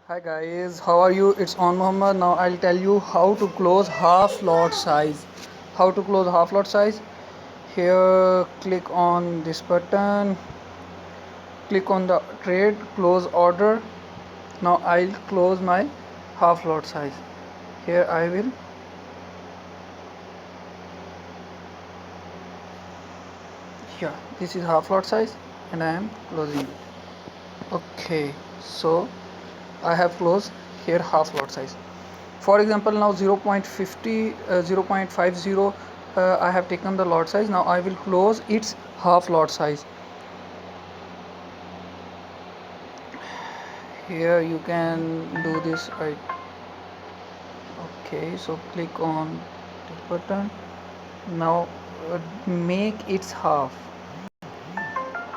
Hi guys, how are you? It's on Muhammad. Now I'll tell you how to close half lot size. How to close half lot size? Here, click on this button, click on the trade, close order. Now I'll close my half lot size. Here I will. Yeah, this is half lot size and I am closing it. Okay, so I have closed here half lot size. For example, now 0.50 0.50 I have taken the lot size. Now I will close its half lot size. Here you can do this right. Okay, so click on the button. Now make its half,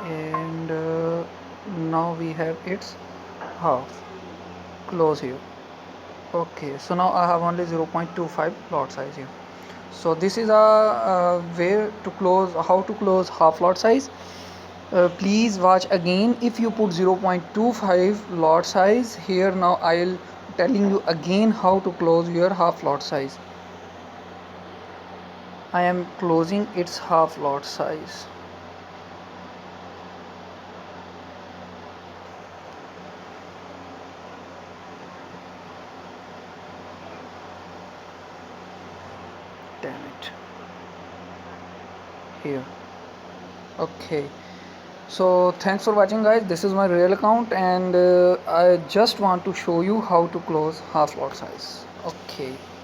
and now we have its half. Close here. Okay, so now I have only 0.25 lot size here. So this is a way to close, how to close half lot size. Please watch again. If you put 0.25 lot size here, now I'll telling you again how to close your half lot size. I am closing its half lot size. Damn it. Here. Okay. So thanks for watching guys. This is my real account and I just want to show you how to close half lot size. Okay.